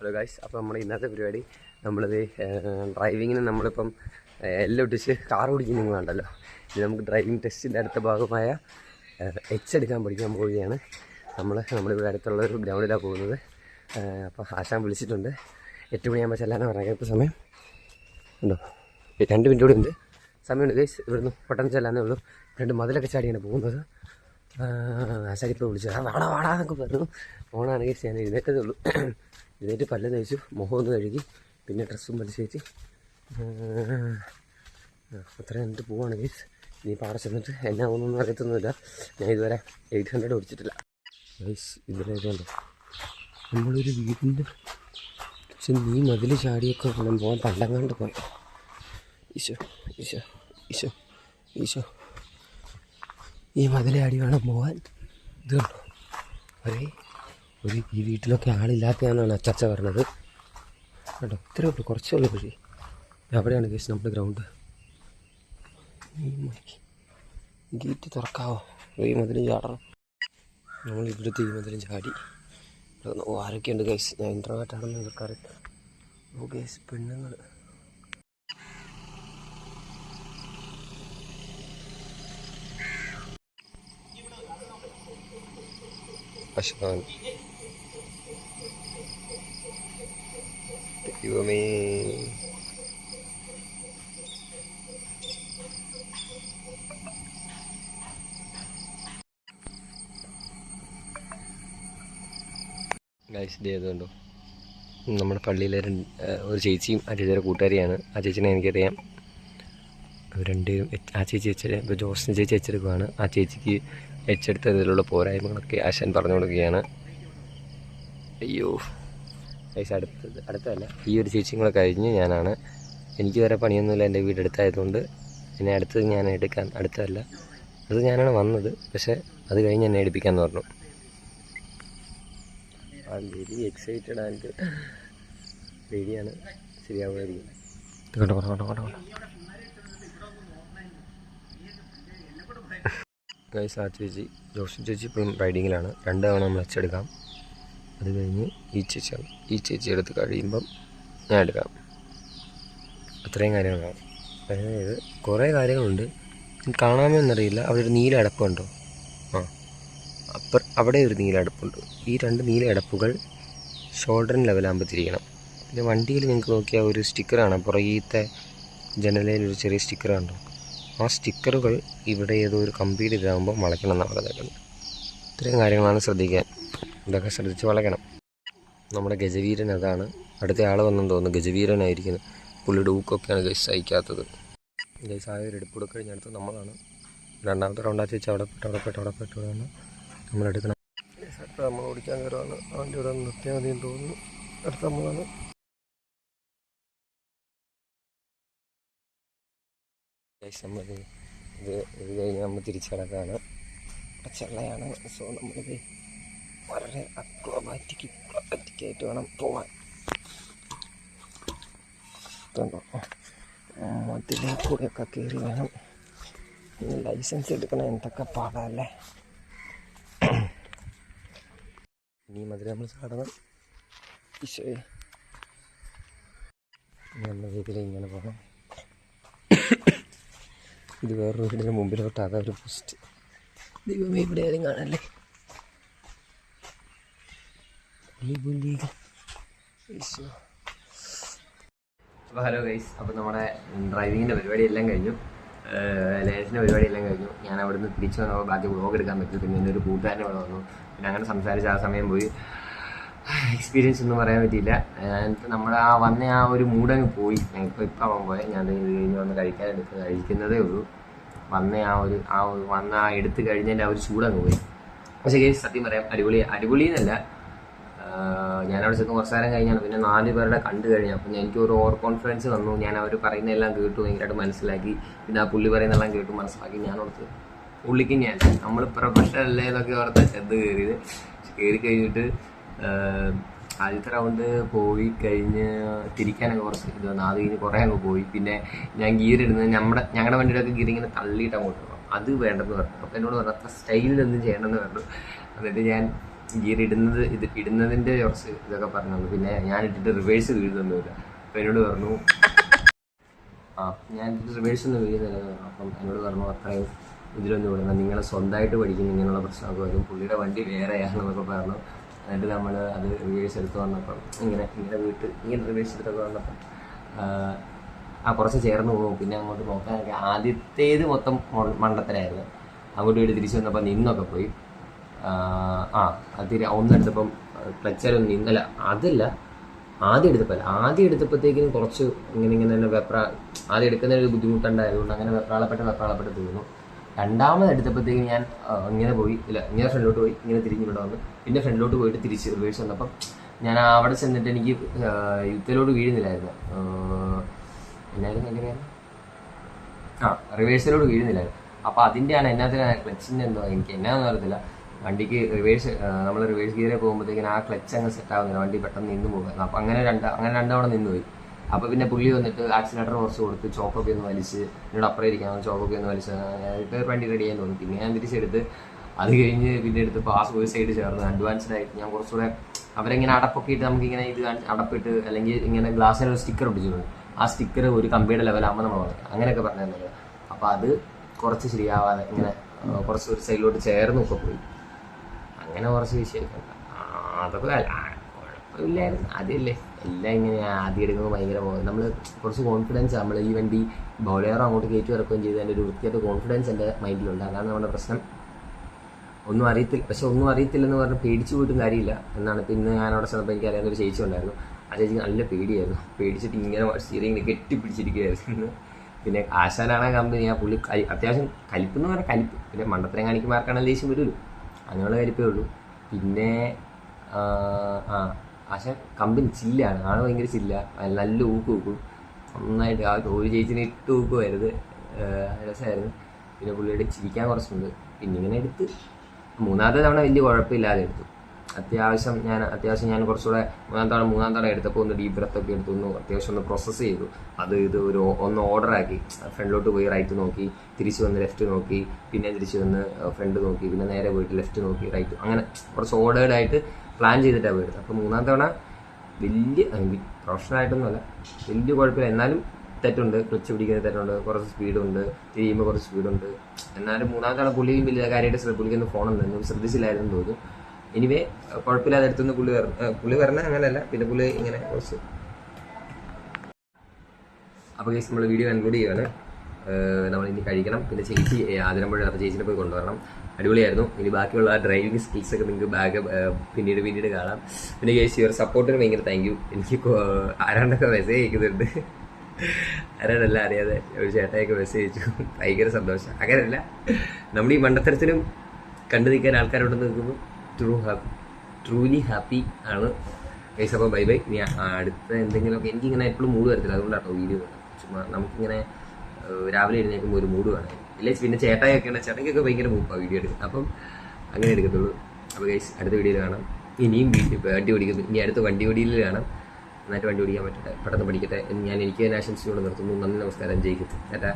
Hello guys, അപ്പോൾ നമ്മുടെ ഇന്നത്തെ പരിപാടി നമ്മളിത് ഡ്രൈവിങ്ങിന് നമ്മളിപ്പം എല്ലാം ഇട്ടിച്ച് കാർ ഓടിക്കുന്ന നിങ്ങൾ കണ്ടല്ലോ. ഇത് നമുക്ക് ഡ്രൈവിംഗ് ടെസ്റ്റിൻ്റെ അടുത്ത ഭാഗമായ എച്ച് എടുക്കാൻ പഠിക്കാൻ പോവുകയാണ്. നമ്മളിവിടെ അടുത്തുള്ള ഒരു ഗ്രൗണ്ടിലാണ് പോകുന്നത്. അപ്പോൾ ആശാൻ വിളിച്ചിട്ടുണ്ട് 8 മണിയാകുമ്പോൾ ചെല്ലാനാണ് പറഞ്ഞത്. ഇപ്പോൾ സമയം ഉണ്ടോ, 2 മിനിറ്റ് കൂടി ഉണ്ട് സമയമുണ്ട് ഗൈസ്. ഇവിടുന്ന് പെട്ടെന്ന് ചെല്ലാനേ ഉള്ളൂ. 2 മതിലൊക്കെ ചാടിയാണ് പോകുന്നത്. ആശാൻ ഇപ്പോൾ വിളിച്ചത് വാടാ വാടാ എന്നൊക്കെ പറഞ്ഞു. ഫോണാണ് ഗൈസ്. ഞാൻ എഴുന്നേറ്റതേ ഉള്ളൂ. എഴുന്നേറ്റ് പല്ല് തേച്ചു, മുഖം ഒന്ന് കഴുകി, പിന്നെ ഡ്രസ്സും വലിച്ചേച്ച് അത്രയും എന്നിട്ട് പോവാണ് ഗൈസ്. ഇനി പാടെ ചെന്നിട്ട് എന്നാ ഒന്നൊന്നും അറിയത്തൊന്നുമില്ല. ഞാൻ ഇതുവരെ 800 ഓടിച്ചിട്ടില്ല ഗൈസ്. ഇതിലേതുണ്ട് നമ്മളൊരു വീടിൻ്റെ നീ മതിൽ ചാടിയൊക്കെ വേണം പോകാൻ. പണ്ടങ്ങാണ്ട് പോയി. ഈശോ ഈശോ ഈശോ ഈശോ, ഈ മതിലാടി വേണം പോകാൻ. ഇത് കണ്ടോ, ഈ വീട്ടിലൊക്കെ ആളില്ലാത്തതാണെന്നാണ് അച്ചാച്ച പറഞ്ഞത് കേട്ടോ. ഇത്രയേ ഉള്ളൂ, കുറച്ചേ ഉള്ളൂ വഴി. അവിടെയാണ് കേസ് നമ്മുടെ ഗ്രൗണ്ട്. ഗേറ്റ് തുറക്കാവോ? ഈ മതിലും ചാടണം. നമ്മൾ ഇവിടുത്തെ ഈ മതിലും ചാടി. ആരൊക്കെയുണ്ട് ഗൈസ്? ഞാൻ ഇൻട്രോവേർട്ടാണെന്ന് കേൾക്കാറില്ല. ഓ ഗൈസ്, പെണ്ണുങ്ങൾ. അശ്വാൻ ദൈവമേ, ഗൈസ് ഇത് ഏതുണ്ടോ, നമ്മുടെ പള്ളിയിലെ ഒരു ചേച്ചിയും ആ ചേച്ചിയുടെ കൂട്ടുകാരിയാണ്. ആ ചേച്ചിനെ എനിക്കറിയാം. രണ്ടുപേരും ആ ചേച്ചി ഇപ്പോൾ ജോസിന് ചേച്ചി എച്ചെടുക്കുകയാണ്. ആ ചേച്ചിക്ക് എച്ചെടുത്തതിലുള്ള പോരായ്മകളൊക്കെ ആശാൻ പറഞ്ഞു കൊടുക്കുകയാണ്. അയ്യോ ഗൈസ്, അടുത്തല്ല, ഈ ഒരു ചേച്ചിയും കൂടെ കഴിഞ്ഞ് ഞാനാണ്. എനിക്ക് വേറെ പണിയൊന്നുമില്ല, എൻ്റെ വീട് അടുത്തായതുകൊണ്ട് എന്നെ അടുത്തത് ഞാൻ എടുക്കാൻ. അടുത്തല്ല, അത് ഞാനാണ് വന്നത്, പക്ഷേ അത് കഴിഞ്ഞ് എന്നെ എടുപ്പിക്കാമെന്ന് പറഞ്ഞു. വെരി എക്സൈറ്റഡ് ആൻഡ് പേടിയാണ്. ശരിയാവുമായിരിക്കും. കണ്ടോ കണ്ടോ കണ്ടോ കണ്ടോ കണ്ടോ ഗൈസ്. ആ ചേച്ചി ജോഷൻ ചേച്ചി ഇപ്പോഴും റൈഡിങ്ങിലാണ്. 2 തവണ നമ്മൾ എച്ചെടുക്കാം. അത് കഴിഞ്ഞ് ഈ ചേച്ചി എടുത്ത് കഴിയുമ്പം ഞാൻ എടുക്കാം. അത്രയും കാര്യങ്ങളാണ്. അതായത് കുറേ കാര്യങ്ങളുണ്ട്, കാണാമെന്നറിയില്ല. അവിടെ ഒരു നീല അടപ്പുണ്ടോ? അവിടെ ഒരു നീല അടപ്പുണ്ട്. ഈ 2 നീല അടപ്പുകൾ ഷോൾഡറിന് ലെവലാകുമ്പോൾ തിരിക്കണം. പിന്നെ വണ്ടിയിൽ നിങ്ങൾക്ക് നോക്കിയാൽ ഒരു സ്റ്റിക്കറാണ്, പുറകത്തെ ജനലയിൽ ഒരു ചെറിയ സ്റ്റിക്കറുണ്ടോ? ആ സ്റ്റിക്കറുകൾ ഇവിടെ ഏതോ ഒരു കമ്പിയിൽ ഇതാകുമ്പോൾ വളയ്ക്കണം എന്നാണ് പറഞ്ഞേക്കുന്നത്. ഇത്രയും കാര്യങ്ങളാണ് ശ്രദ്ധിക്കാൻ. ഇതൊക്കെ ശ്രദ്ധിച്ച് വളയ്ക്കണം. നമ്മുടെ ഗജവീരൻ അതാണ്. അടുത്ത ആൾ വന്നെന്ന് തോന്നുന്നു. ഗജവീരനായിരിക്കുന്നു. പുള്ളിയുടെ ഊക്കൊക്കെയാണ് ഗൈസ് സഹിക്കാത്തത്. ഗൈസ് ആ ഒരു എടുപ്പ് കഴിഞ്ഞടുത്ത് നമ്മളാണ്. 2ാമത്തെ റൗണ്ടാച്ച് വെച്ച് അവിടെ പെട്ട് വന്ന് നമ്മളെടുക്കണം. അടുത്ത നമ്മൾ ഓടിക്കാൻ കയറുവാണ്. അവൻ്റെ ഇവിടെ നിർത്തിയാൽ മതിയെന്ന് തോന്നുന്നു. അടുത്ത നമ്മളാണ്. ഗൈസ് നമ്മളിത് ഇത് കഴിഞ്ഞ് നമ്മൾ തിരിച്ചു കിടക്കുകയാണ്. ചെള്ളയാണ്. സോ നമ്മളിത് വളരെ അക്രോബാറ്റിക്കായിട്ട് വേണം പോവാൻ. മതിലേ കൂടെയൊക്കെ കയറി വേണം. ലൈസൻസ് എടുക്കണം. എന്തൊക്കെ പാടല്ലേ. ഇനി മതിൽ നമ്മൾ ചാടണം. ഈശോയെ, നല്ല രീതിയിൽ ഇങ്ങനെ പോകണം. ഇത് വേറൊരു വീടിൻ്റെ മുമ്പിലോട്ട്. അതൊരു പോസ്റ്റ്. ദൈവമേ, ഇവിടെ ആരും കാണല്ലേ. അപ്പോൾ ഹലോ ഗൈസ്, അപ്പോൾ നമ്മുടെ ഡ്രൈവിങ്ങിൻ്റെ പരിപാടി എല്ലാം കഴിഞ്ഞു. ലൈസൻസിൻ്റെ പരിപാടി എല്ലാം കഴിഞ്ഞു. ഞാൻ അവിടുന്ന് തിരിച്ചു വന്നപ്പോൾ ബാക്കി വ്ളോഗ് എടുക്കാൻ പറ്റും. പിന്നെ എൻ്റെ ഒരു കൂട്ടുകാരനെ ഇവിടെ വന്നു. പിന്നെ അങ്ങനെ സംസാരിച്ച് ആ സമയം പോയി. എക്സ്പീരിയൻസ് ഒന്നും പറയാൻ പറ്റിയില്ല. നമ്മൾ വന്ന ആ ഒരു മൂടങ്ങ് പോയി. ഞങ്ങൾക്ക് ഇപ്പം അവൻ പോയാൽ ഞാൻ ഇത് കഴിഞ്ഞ് വന്ന് കഴിക്കുന്നതേ ഉള്ളൂ. വന്ന എടുത്ത് കഴിഞ്ഞതിൻ്റെ ആ ഒരു ചൂടങ്ങ് പോയി. പക്ഷേ ഗൈസ് സത്യം പറയാം, അടിപൊളിയെന്നല്ല. ഞാനവിടെ ചെന്ന് കുറച്ച് നേരം കഴിഞ്ഞാണ് പിന്നെ 4 പേരുടെ കണ്ടു കഴിഞ്ഞു. അപ്പം എനിക്ക് ഒരു ഓവർ കോൺഫിഡൻസ് വന്നു. ഞാൻ അവർ പറയുന്നതെല്ലാം കേട്ടു, ഭയങ്കരമായിട്ട് മനസ്സിലാക്കി. പിന്നെ ആ പുള്ളി പറയുന്നതെല്ലാം കേട്ടു മനസ്സിലാക്കി. ഞാൻ ഓർത്ത് പുള്ളിക്ക് നമ്മൾ പ്രൊഫഷണൽ അല്ലേ എന്നൊക്കെ ഓർത്താ ചെന്ന് കയറി കഴിഞ്ഞിട്ട് ആദ്യത്തെ റൗണ്ട് പോയി കഴിഞ്ഞ് തിരിക്കാനൊക്കെ കുറച്ച് ഇത് വന്നു. അത് കഴിഞ്ഞ് കുറേ അങ്ങ് പോയി. പിന്നെ ഞാൻ ഗിയറിടുന്നത് ഞങ്ങളുടെ വണ്ടിയുടെയൊക്കെ ഗിയർ ഇങ്ങനെ തള്ളിയിട്ട് അങ്ങോട്ട് പോകണം. അത് വേണ്ടെന്ന് പറഞ്ഞു. അപ്പോൾ എന്നോട് പറഞ്ഞു അത്ര സ്റ്റൈലിലൊന്നും ചെയ്യണമെന്ന് പറഞ്ഞു. എന്നിട്ട് ഞാൻ ഗിയർ ഇടുന്നതിൻ്റെ കുറച്ച് ഇതൊക്കെ പറഞ്ഞു. പിന്നെ ഞാൻ ഇട്ടിട്ട് റിവേഴ്സ് വീഴുന്നൊന്നുമില്ല. അപ്പം എന്നോട് പറഞ്ഞു ഞാൻ റിവേഴ്സ് ഒന്നും വീഴുന്നില്ല. അപ്പം എന്നോട് പറഞ്ഞു അത്രയും ഇതിലൊന്നും വിടണം, നിങ്ങൾ സ്വന്തമായിട്ട് പഠിക്കുന്ന ഇങ്ങനെയുള്ള പ്രശ്നമൊക്കെ വരും, പുള്ളിയുടെ വണ്ടി വേറെയാണെന്നൊക്കെ പറഞ്ഞു. എന്നിട്ട് നമ്മൾ അത് റിവേഴ്സ് എടുത്ത് വന്നപ്പം ഇങ്ങനെ റിവേഴ്സ് എടുത്തൊക്കെ വന്നപ്പം കുറച്ച് ചേർന്ന് പോകും. പിന്നെ അങ്ങോട്ട് നോക്കാനൊക്കെ ആദ്യത്തേത് മൊത്തം മണ്ടത്തരായിരുന്നു. അങ്ങോട്ട് വീട് തിരിച്ചു വന്നപ്പോൾ നിന്നൊക്കെ പോയി. ഒന്നെടുത്തപ്പം ക്ലച്ചറൊന്നും നിന്നല്ല, അതല്ല ആദ്യം എടുത്തപ്പോഴത്തേക്കിനും കുറച്ച് ഇങ്ങനെ തന്നെ ആദ്യം എടുക്കുന്നതിന് ബുദ്ധിമുട്ടുണ്ടായതുകൊണ്ട് അങ്ങനെ വെപ്രാളപ്പെട്ട് തീർന്നു. രണ്ടാമത് എടുത്തപ്പോഴത്തേക്കും ഞാൻ ഇങ്ങനെ പോയി, ഇങ്ങനെ ഫ്രണ്ടിലോട്ട് പോയി, ഇങ്ങനെ തിരിഞ്ഞിവിടെ വന്നു. പിന്നെ ഫ്രണ്ടിലോട്ട് പോയിട്ട് തിരിച്ച് റിവേഴ്സ് വന്നപ്പം ഞാൻ അവിടെ ചെന്നിട്ട് എനിക്ക് യുദ്ധത്തിലോട്ട് വീഴുന്നില്ലായിരുന്നു. എന്നായിരുന്നു എൻ്റെ കാര്യം? റിവേഴ്സിലോട്ട് വീഴുന്നില്ലായിരുന്നു. അപ്പോൾ അതിൻ്റെയാണ് എന്നതിനാണ് ക്ലച്ചിൻ്റെ എന്തോ എനിക്ക് എന്നാന്ന് അറിയത്തില്ല. വണ്ടിക്ക് നമ്മൾ റിവേഴ്സ് ഗിയറിൽ പോകുമ്പോഴത്തേക്കിനും ആ ക്ലച്ച് അങ്ങ് സെറ്റ് ആവുന്നില്ല, വണ്ടി പെട്ടെന്ന് നിന്ന് പോകുമായിരുന്നു. അപ്പോൾ അങ്ങനെ രണ്ടവണ നിന്ന് പോയി. അപ്പോൾ പിന്നെ പുള്ളി വന്നിട്ട് ആക്സിലേറ്റർ കുറച്ച് കൊടുത്ത് ചോക്കൊക്കെ ഒന്ന് വലിച്ച് എന്നോട് അപ്പുറം ഇരിക്കാൻ ചോക്കൊക്കെ ഒന്ന് വലിച്ച് വണ്ടി റെഡി ആയെന്ന് തോന്നി. പിന്നെ ഞാൻ തിരിച്ചെടുത്ത് അത് കഴിഞ്ഞ് പിന്നെ എടുത്ത് പാസ് ഒരു സൈഡ് ചേർന്ന് അഡ്വാൻസ്ഡ് ആയിട്ട് ഞാൻ കുറച്ചുകൂടെ അവരെങ്ങനെ അടപ്പൊക്കെ ഇട്ട് നമുക്കിങ്ങനെ ഇത് അടപ്പിട്ട് അല്ലെങ്കിൽ ഇങ്ങനെ ഗ്ലാസ്സിൽ ഒരു സ്റ്റിക്കർ ഒട്ടിച്ചിട്ടുണ്ട്. ആ സ്റ്റിക്കർ ഒരു കമ്പിയുടെ ലെവലാകുമ്പോൾ നമ്മൾ വളർത്തും അങ്ങനെയൊക്കെ പറഞ്ഞത്. അപ്പോൾ അത് കുറച്ച് ശരിയാവാതെ ഇങ്ങനെ കുറച്ച് ഒരു സൈഡിലോട്ട് ചേർന്നൊക്കെ പോയി. അങ്ങനെ കുറച്ച് വിഷയമൊക്കെ അതൊക്കെ കുഴപ്പമില്ലായിരുന്നു. ആദ്യമല്ലേ എല്ലാം ഇങ്ങനെ ആദ്യം എടുക്കുമ്പോൾ ഭയങ്കര നമ്മൾ കുറച്ച് കോൺഫിഡൻസ് നമ്മൾ ഈ വണ്ടി ബോളേറോ അങ്ങോട്ട് കയറ്റി ഇറക്കുകയും ചെയ്ത് അതിൻ്റെ ഒരു വൃത്തിയായിട്ട് കോൺഫിഡൻസ് എൻ്റെ മൈൻഡിലുണ്ട്. അതാണ് നമ്മുടെ പ്രശ്നം. ഒന്നും അറിയത്തില്ലെന്ന് പറഞ്ഞ് പേടിച്ച് പോയിട്ടും കാര്യമില്ല എന്നാണ്. ഇപ്പം ഇന്ന് ഞാനവിടെ ചെന്നപ്പോൾ എനിക്ക് അറിയാവുന്ന ഒരു ചേച്ചി ഉണ്ടായിരുന്നു. ആ ചേച്ചിക്ക് നല്ല പേടിയായിരുന്നു. പേടിച്ചിട്ട് ഇങ്ങനെ സ്റ്റിയറിംഗ് കെട്ടിപ്പിടിച്ചിരിക്കുകയായിരുന്നു. പിന്നെ ആശാനാണ് കമ്പനി. ആ പുള്ളി അത്യാവശ്യം കലിപ്പെന്ന് പറഞ്ഞാൽ കലിപ്പ്. പിന്നെ മണ്ടത്തരം കാണിക്കുമാർക്കാണെങ്കിൽ ദേഷ്യം വരുമല്ലോ, അങ്ങനെയുള്ള കലിപ്പേ ഉള്ളൂ. പിന്നെ ആശാൻ കമ്പനി ചില്ലാണ്, ആൾ ഭയങ്കര ചില്ല, നല്ല ഊക്കും നന്നായിട്ട്. ആ ഒരു ചേച്ചിനെ ഇട്ട് ഊക്കുമായിരുന്നു, രസമായിരുന്നു. പിന്നെ പുള്ളിയുടെ ചിരിക്കാൻ കുറച്ചുണ്ട്. പിന്നെ ഇങ്ങനെ എടുത്ത് മൂന്നാമത്തെ തവണ വലിയ കുഴപ്പമില്ലാതെ എടുത്തു. അത്യാവശ്യം ഞാൻ കുറച്ചുകൂടെ മൂന്നാം തവണ എടുത്തപ്പോൾ ഒന്ന് ഡീപ് ബ്രത്തൊക്കെ എടുത്തു, അത്യാവശ്യം ഒന്ന് പ്രോസസ്സ് ചെയ്തു. ഒന്ന് ഓർഡറാക്കി. ഫ്രണ്ടിലോട്ട് പോയി റൈറ്റ് നോക്കി, തിരിച്ച് വന്ന് ലെഫ്റ്റ് നോക്കി, പിന്നെ തിരിച്ച് വന്ന് ഫ്രണ്ട് നോക്കി, പിന്നെ നേരെ പോയിട്ട് ലെഫ്റ്റ് നോക്കി റൈറ്റ്, അങ്ങനെ കുറച്ച് ഓർഡേർഡായിട്ട് പ്ലാൻ ചെയ്തിട്ടാണ് പോയത്. അപ്പോൾ മൂന്നാം തവണ വലിയ പ്രൊഫഷണലായിട്ടൊന്നുമല്ല, വലിയ കുഴപ്പമില്ല. എന്നാലും തെറ്റുണ്ട്, ക്ലച്ച് പിടിക്കുന്ന തെറ്റുണ്ട്, കുറച്ച് സ്പീഡുണ്ട്, തിരിയുമ്പോൾ കുറച്ച് സ്പീഡുണ്ട്. എന്നാലും മൂന്നാം തവണ പുള്ളിയും വലിയ കാര്യമായിട്ട് പുള്ളിക്കുന്ന ഫോണുണ്ട്, ശ്രദ്ധിച്ചില്ലായിരുന്നു തോന്നുന്നു. എനിവേ കുഴപ്പമില്ലാതെ അടുത്തുനിന്ന് പുള്ളി പറഞ്ഞ അങ്ങനെയല്ല. പിന്നെ പുള്ളി ഇങ്ങനെ കുറച്ച്. അപ്പോൾ കേസ് നമ്മൾ വീഡിയോ കൺക്ലൂഡ് ചെയ്യുകയാണ്. നമ്മളിനി കഴിക്കണം. പിന്നെ ചേച്ചി ആതിരമ്പുഴ, അപ്പോൾ ചേച്ചിനെ പോയി കൊണ്ടുവരണം. അടിപൊളിയായിരുന്നു. ഇനി ബാക്കിയുള്ള ഡ്രൈവിംഗ് സ്കിൽസൊക്കെ നിങ്ങൾക്ക് പിന്നീട് കാണാം. പിന്നെ കേസ് യുവർ സപ്പോർട്ടിന് ഭയങ്കര താങ്ക് യു. എനിക്ക് ആരാണ്ടൊക്കെ മെസ്സേജ് അയക്കുന്നുണ്ട്, ആരാണ്ടല്ല അറിയാതെ ഒരു ചേട്ടായൊക്കെ മെസ്സേജ് അയച്ചു, ഭയങ്കര സന്തോഷം. അങ്ങനെയല്ല, നമ്മൾ ഈ മണ്ടത്തരത്തിലും കണ്ടു നിൽക്കാൻ ആൾക്കാരോട് നിൽക്കുമ്പോൾ ട്രൂലി ഹാപ്പി ആണ് ഗൈസ്. അപ്പോൾ ബൈ. ഇനി അടുത്ത എന്തെങ്കിലുമൊക്കെ എനിക്കിങ്ങനെ എപ്പോഴും മൂഡ് വരത്തില്ല, അതുകൊണ്ടാട്ടോ വീഡിയോ വേണം. ചുമ്മാ നമുക്കിങ്ങനെ രാവിലെ എഴുന്നേൽക്കുമ്പോൾ ഒരു മൂഡ് വേണം. ഇല്ലേ പിന്നെ ചേട്ടായിക്കൊക്കെ ഭയങ്കര മൂപ്പാണ് വീഡിയോ എടുക്കും. അപ്പം അങ്ങനെ എടുക്കത്തുള്ളൂ. അപ്പോൾ ഗൈസ് അടുത്ത വീഡിയോയിൽ കാണാം. ഇനിയും വണ്ടി ഓടിക്കുന്നു, ഇനി അടുത്ത വണ്ടി ഓടിയിൽ കാണാം. നന്നായിട്ട് വണ്ടി ഓടിക്കാൻ പറ്റട്ടെ, പെട്ടെന്ന് പഠിക്കട്ടെ. എനിക്ക് തന്നെ ആശംസിച്ചുകൊണ്ട് നിർത്തുന്നു. നന്ദി, നമസ്കാരം, ജയിക്കട്ടെ. ചേട്ടാ.